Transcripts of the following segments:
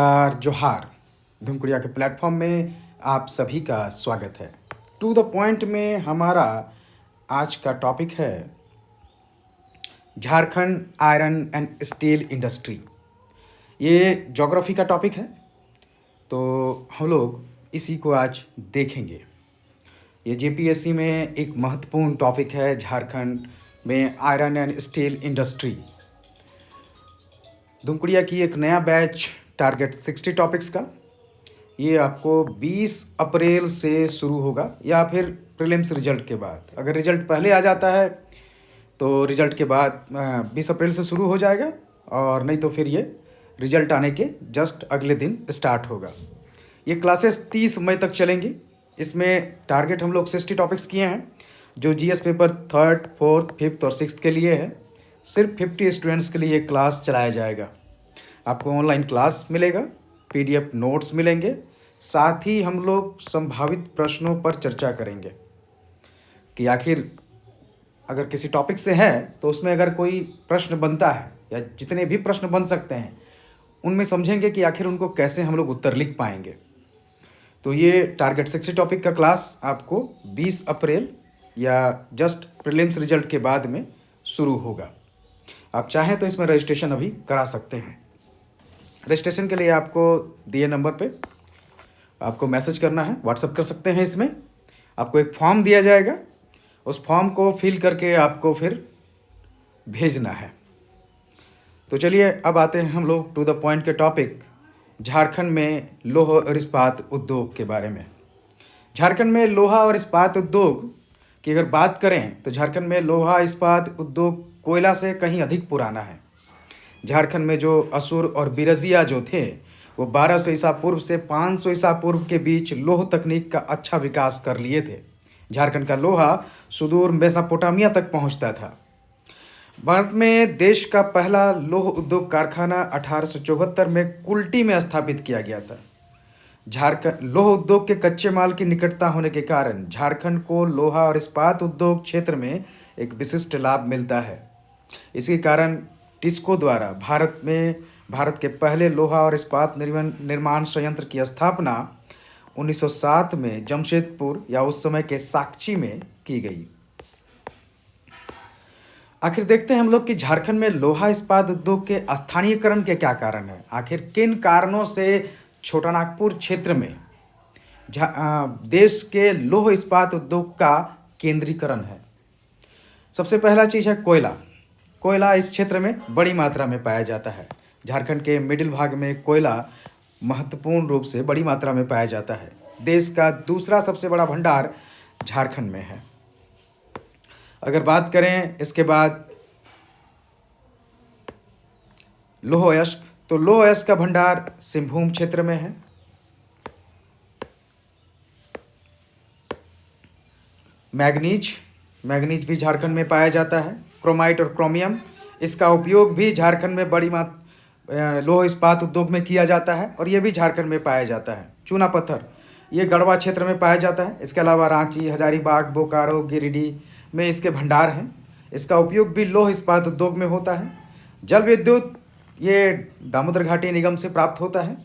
जोहार। धूमकुड़िया के प्लेटफॉर्म में आप सभी का स्वागत है। टू द पॉइंट में हमारा आज का टॉपिक है Jharkhand iron and steel industry. ये ज्योग्राफी का टॉपिक है, तो हम लोग इसी को आज देखेंगे। ये जेपीएससी में एक महत्वपूर्ण टॉपिक है, झारखंड में iron and steel industry. Dhumkudiya की एक नया बैच टारगेट 60 टॉपिक्स का, ये आपको 20 अप्रैल से शुरू होगा या फिर प्रीलिम्स रिजल्ट के बाद। अगर रिजल्ट पहले आ जाता है तो रिजल्ट के बाद 20 अप्रैल से शुरू हो जाएगा, और नहीं तो फिर ये रिजल्ट आने के जस्ट अगले दिन स्टार्ट होगा। ये क्लासेस 30 मई तक चलेंगी। इसमें टारगेट हम लोग 60 टॉपिक्स किए हैं, जो GS paper 3rd, 4th, 5th और 6th के लिए है। सिर्फ 50 स्टूडेंट्स के लिए क्लास चलाया जाएगा। आपको ऑनलाइन क्लास मिलेगा, पीडीएफ नोट्स मिलेंगे, साथ ही हम लोग संभावित प्रश्नों पर चर्चा करेंगे कि आखिर अगर किसी टॉपिक से है तो उसमें अगर कोई प्रश्न बनता है या जितने भी प्रश्न बन सकते हैं उनमें समझेंगे कि आखिर उनको कैसे हम लोग उत्तर लिख पाएंगे। तो ये टारगेट 60 टॉपिक का क्लास आपको 20 अप्रैल या जस्ट प्रीलिम्स रिजल्ट के बाद में शुरू होगा। आप चाहें तो इसमें रजिस्ट्रेशन अभी करा सकते हैं। रजिस्ट्रेशन के लिए आपको दिए नंबर पे आपको मैसेज करना है, व्हाट्सएप कर सकते हैं। इसमें आपको एक फॉर्म दिया जाएगा, उस फॉर्म को फिल करके आपको फिर भेजना है। तो चलिए अब आते हैं हम लोग टू द पॉइंट के टॉपिक, झारखंड में लोहा और इस्पात उद्योग के बारे में। झारखंड में लोहा और इस्पात उद्योग की अगर बात करें तो झारखंड में लोहा इस्पात उद्योग कोयला से कहीं अधिक पुराना है। झारखंड में जो असुर और बिरजिया जो थे वो 1200 ईसा पूर्व से 500 ईसा पूर्व के बीच लोह तकनीक का अच्छा विकास कर लिए थे। झारखंड का लोहा सुदूर मेसोपोटामिया तक पहुंचता था। भारत में देश का पहला लोह उद्योग कारखाना 1874 में कुल्टी में स्थापित किया गया था। झारखंड लोह उद्योग के कच्चे माल की निकटता होने के कारण झारखंड को लोहा और इस्पात उद्योग क्षेत्र में एक विशिष्ट लाभ मिलता है। इसी कारण टिस्को द्वारा भारत के पहले लोहा और इस्पात निर्माण संयंत्र की स्थापना 1907 में जमशेदपुर या उस समय के साक्ची में की गई। आखिर देखते हैं हम लोग कि झारखंड में लोहा इस्पात उद्योग के स्थानीयकरण के क्या कारण है। आखिर किन कारणों से छोटानागपुर क्षेत्र में देश के लोह इस्पात उद्योग का केंद्रीकरण है। सबसे पहला चीज़ है कोयला। कोयला इस क्षेत्र में बड़ी मात्रा में पाया जाता है। झारखंड के मिडिल भाग में कोयला महत्वपूर्ण रूप से बड़ी मात्रा में पाया जाता है। देश का दूसरा सबसे बड़ा भंडार झारखंड में है। अगर बात करें इसके बाद लौह अयस्क, तो लौह अयस्क का भंडार सिंहभूम क्षेत्र में है। मैग्नीज भी झारखंड में पाया जाता है। क्रोमाइट और क्रोमियम, इसका उपयोग भी झारखंड में बड़ी लोह इस्पात उद्योग में किया जाता है और ये भी झारखंड में पाया जाता है। चूना पत्थर, ये गढ़वा क्षेत्र में पाया जाता है। इसके अलावा रांची, हजारीबाग, बोकारो, गिरिडीह में इसके भंडार हैं। इसका उपयोग भी लोह इस्पात उद्योग में होता है। जल विद्युत, ये दामोदर घाटी निगम से प्राप्त होता है।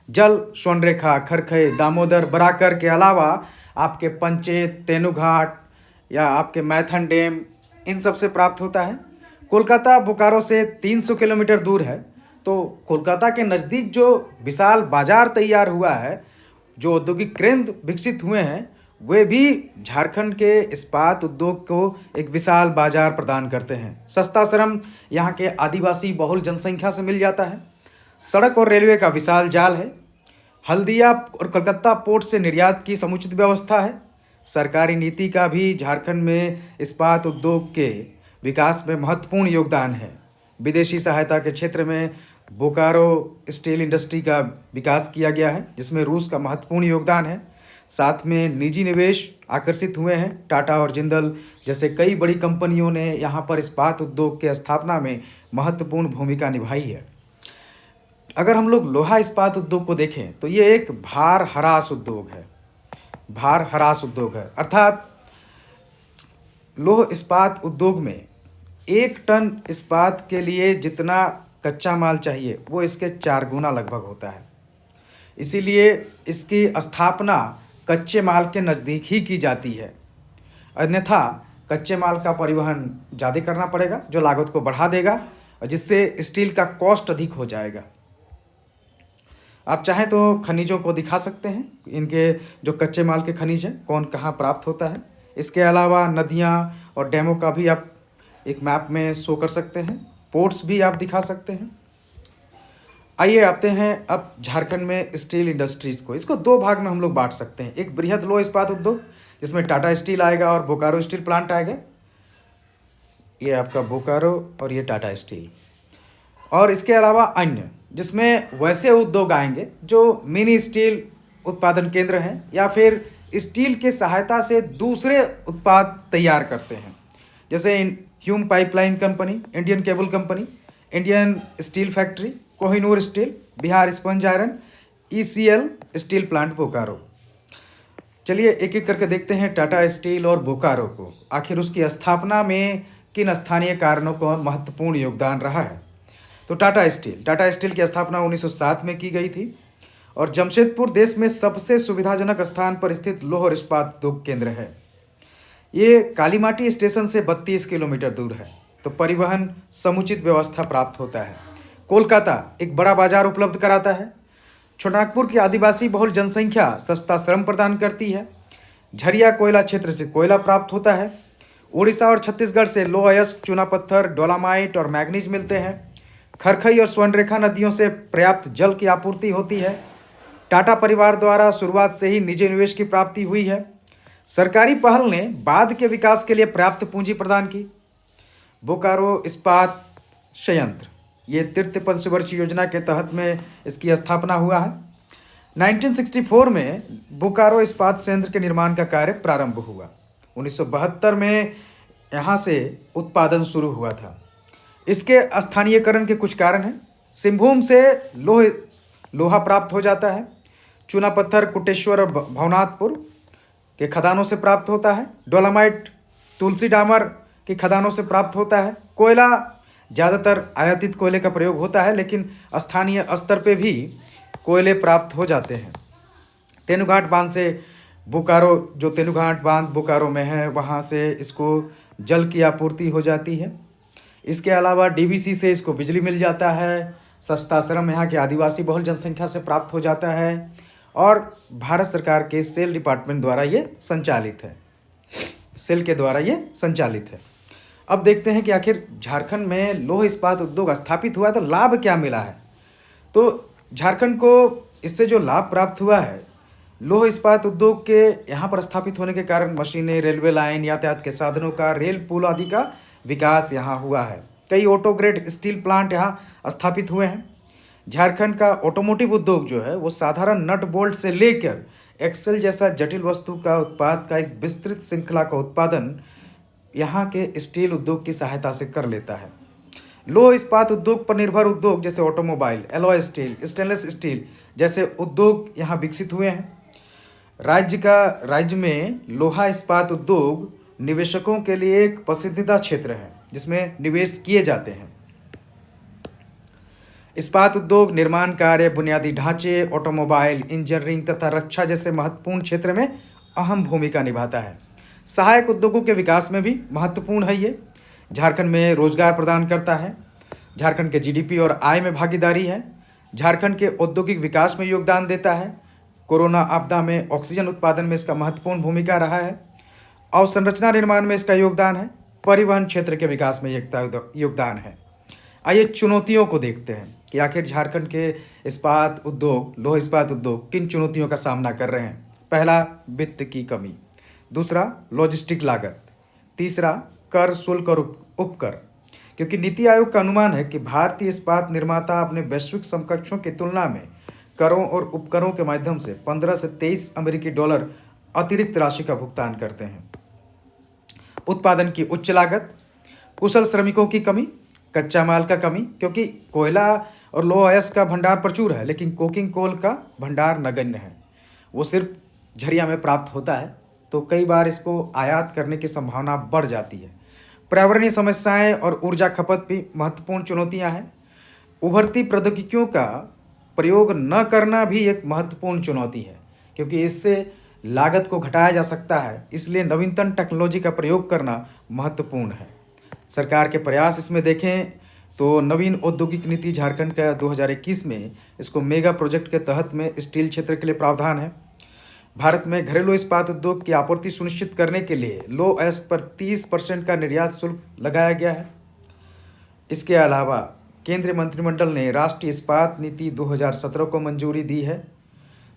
जल स्वर्णरेखा, खरखई, दामोदर, बराकर के अलावा आपके पंचेत, तेनुघाट या आपके मैथन डैम, इन सब से प्राप्त होता है। कोलकाता बोकारो से 300 किलोमीटर दूर है, तो कोलकाता के नज़दीक जो विशाल बाजार तैयार हुआ है, जो औद्योगिक केंद्र विकसित हुए हैं, वे भी झारखंड के इस्पात उद्योग को एक विशाल बाजार प्रदान करते हैं। सस्ता श्रम यहाँ के आदिवासी बहुल जनसंख्या से मिल जाता है। सड़क और रेलवे का विशाल जाल है। हल्दिया और कलकत्ता पोर्ट से निर्यात की समुचित व्यवस्था है। सरकारी नीति का भी झारखंड में इस्पात उद्योग के विकास में महत्वपूर्ण योगदान है। विदेशी सहायता के क्षेत्र में बोकारो स्टील इंडस्ट्री का विकास किया गया है, जिसमें रूस का महत्वपूर्ण योगदान है। साथ में निजी निवेश आकर्षित हुए हैं। टाटा और जिंदल जैसे कई बड़ी कंपनियों ने यहाँ पर इस्पात उद्योग के स्थापना में महत्वपूर्ण भूमिका निभाई है। अगर हम लोग लोहा इस्पात उद्योग को देखें तो ये एक भार ह्रास उद्योग है। भार ह्रास उद्योग है, अर्थात लोह इस्पात उद्योग में 1 टन इस्पात के लिए जितना कच्चा माल चाहिए वो इसके 4 गुना लगभग होता है। इसीलिए इसकी स्थापना कच्चे माल के नज़दीक ही की जाती है, अन्यथा कच्चे माल का परिवहन ज़्यादा करना पड़ेगा जो लागत को बढ़ा देगा और जिससे स्टील का कॉस्ट अधिक हो जाएगा। आप चाहें तो खनिजों को दिखा सकते हैं, इनके जो कच्चे माल के खनिज हैं कौन कहाँ प्राप्त होता है। इसके अलावा नदियाँ और डैमों का भी आप एक मैप में शो कर सकते हैं, पोर्ट्स भी आप दिखा सकते हैं। आइए आते हैं अब झारखंड में स्टील इंडस्ट्रीज़ को। इसको 2 भाग में हम लोग बांट सकते हैं, एक बृहद लौह इस्पात उद्योग जिसमें टाटा स्टील आएगा और बोकारो स्टील प्लांट आएगा, ये आपका बोकारो और ये टाटा स्टील। और इसके अलावा अन्य जिसमें वैसे उद्योग आएंगे जो मिनी स्टील उत्पादन केंद्र हैं या फिर स्टील के सहायता से दूसरे उत्पाद तैयार करते हैं, जैसे Hume pipeline company, Indian cable company, Indian steel factory, Kohinoor steel, Bihar sponge iron, ECL steel plant Bokaro. चलिए एक एक करके देखते हैं टाटा स्टील और बोकारो को, आखिर उसकी स्थापना में किन स्थानीय कारणों का महत्वपूर्ण योगदान रहा है। तो टाटा स्टील की स्थापना 1907 में की गई थी और जमशेदपुर देश में सबसे सुविधाजनक स्थान पर स्थित लौह इस्पात उद्योग केंद्र है। ये कालीमाटी स्टेशन से 32 किलोमीटर दूर है, तो परिवहन समुचित व्यवस्था प्राप्त होता है। कोलकाता एक बड़ा बाजार उपलब्ध कराता है। छोटानागपुर की आदिवासी बहुल जनसंख्या सस्ता श्रम प्रदान करती है। झरिया कोयला क्षेत्र से कोयला प्राप्त होता है। उड़ीसा और छत्तीसगढ़ से लोह अयस्क, चूना पत्थर, डोलामाइट और मैग्नीज मिलते हैं। खरखई और स्वर्णरेखा नदियों से पर्याप्त जल की आपूर्ति होती है। टाटा परिवार द्वारा शुरुआत से ही निजी निवेश की प्राप्ति हुई है। सरकारी पहल ने बाद के विकास के लिए पर्याप्त पूंजी प्रदान की। बोकारो इस्पात संयंत्र, ये तृतीय पंचवर्षीय योजना के तहत में इसकी स्थापना हुआ है। 1964 में बोकारो इस्पात संयंत्र के निर्माण का कार्य प्रारंभ हुआ। 1972 में यहाँ से उत्पादन शुरू हुआ था। इसके स्थानीयकरण के कुछ कारण हैं। सिंहभूम से लोहा प्राप्त हो जाता है। चूना पत्थर कुटेश्वर और भवनाथपुर के खदानों से प्राप्त होता है। डोलामाइट तुलसी डामर के खदानों से प्राप्त होता है। कोयला ज़्यादातर आयातित कोयले का प्रयोग होता है, लेकिन स्थानीय स्तर पे भी कोयले प्राप्त हो जाते हैं। तेनुघाट बांध से बोकारो, जो तेनुघाट बांध बोकारो में है, वहाँ से इसको जल की आपूर्ति हो जाती है। इसके अलावा DVC से इसको बिजली मिल जाता है। सस्ता श्रम यहाँ के आदिवासी बहुल जनसंख्या से प्राप्त हो जाता है और भारत सरकार के सेल डिपार्टमेंट द्वारा ये संचालित है, सेल के द्वारा ये संचालित है। अब देखते हैं कि आखिर झारखंड में लौह इस्पात उद्योग स्थापित हुआ तो लाभ क्या मिला है। तो झारखंड को इससे जो लाभ प्राप्त हुआ है, लौह इस्पात उद्योग के यहाँ पर स्थापित होने के कारण मशीनें, रेलवे लाइन, यातायात के साधनों का, रेल पुल आदि का विकास यहाँ हुआ है। कई ऑटो ग्रेड स्टील प्लांट यहाँ स्थापित हुए हैं। झारखंड का ऑटोमोटिव उद्योग जो है वो साधारण नट बोल्ट से लेकर एक्सेल जैसा जटिल वस्तु का उत्पाद का एक विस्तृत श्रृंखला का उत्पादन यहाँ के स्टील उद्योग की सहायता से कर लेता है। लौह इस्पात उद्योग पर निर्भर उद्योग जैसे automobile, alloy steel, stainless steel जैसे उद्योग यहाँ विकसित हुए हैं। राज्य में लोहा इस्पात उद्योग निवेशकों के लिए एक पसंदीदा क्षेत्र है जिसमें निवेश किए जाते हैं। इस्पात उद्योग निर्माण कार्य, बुनियादी ढांचे, ऑटोमोबाइल, इंजीनियरिंग तथा रक्षा जैसे महत्वपूर्ण क्षेत्र में अहम भूमिका निभाता है। सहायक उद्योगों के विकास में भी महत्वपूर्ण है। ये झारखंड में रोजगार प्रदान करता है। झारखंड के GDP और आय में भागीदारी है। झारखंड के औद्योगिक विकास में योगदान देता है। कोरोना आपदा में ऑक्सीजन उत्पादन में इसका महत्वपूर्ण भूमिका रहा है। अवसंरचना निर्माण में इसका योगदान है। परिवहन क्षेत्र के विकास में योगदान है। आइए चुनौतियों को देखते हैं कि आखिर झारखंड के इस्पात उद्योग, लौह इस्पात उद्योग किन चुनौतियों का सामना कर रहे हैं। पहला, वित्त की कमी। दूसरा, लॉजिस्टिक लागत। तीसरा, कर, शुल्क और उपकर, क्योंकि नीति आयोग का अनुमान है कि भारतीय इस्पात निर्माता अपने वैश्विक समकक्षों की तुलना में करों और उपकरों के माध्यम से 15 से 23 अमेरिकी डॉलर अतिरिक्त राशि का भुगतान करते हैं। उत्पादन की उच्च लागत, कुशल श्रमिकों की कमी, कच्चा माल का कमी, क्योंकि कोयला और लौह अयस्क का भंडार प्रचुर है लेकिन कोकिंग कोल का भंडार नगण्य है, वो सिर्फ झरिया में प्राप्त होता है, तो कई बार इसको आयात करने की संभावना बढ़ जाती है। पर्यावरणीय समस्याएं और ऊर्जा खपत भी महत्वपूर्ण चुनौतियां हैं। उभरती प्रौद्योगिकियों का प्रयोग न करना भी एक महत्वपूर्ण चुनौती है, क्योंकि इससे लागत को घटाया जा सकता है। इसलिए नवीनतम टेक्नोलॉजी का प्रयोग करना महत्वपूर्ण है। सरकार के प्रयास इसमें देखें तो नवीन औद्योगिक नीति झारखंड का 2021 में इसको मेगा प्रोजेक्ट के तहत में स्टील क्षेत्र के लिए प्रावधान है। भारत में घरेलू इस्पात उद्योग की आपूर्ति सुनिश्चित करने के लिए लो एस्क पर 30% का निर्यात शुल्क लगाया गया है। इसके अलावा केंद्रीय मंत्रिमंडल ने राष्ट्रीय इस्पात नीति 2017 को मंजूरी दी है।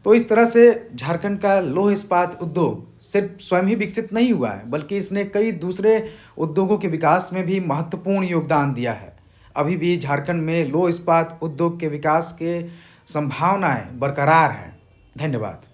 तो इस तरह से झारखंड का लौह इस्पात उद्योग सिर्फ स्वयं ही विकसित नहीं हुआ है, बल्कि इसने कई दूसरे उद्योगों के विकास में भी महत्वपूर्ण योगदान दिया है। अभी भी झारखंड में लौह इस्पात उद्योग के विकास के संभावनाएं बरकरार हैं। धन्यवाद।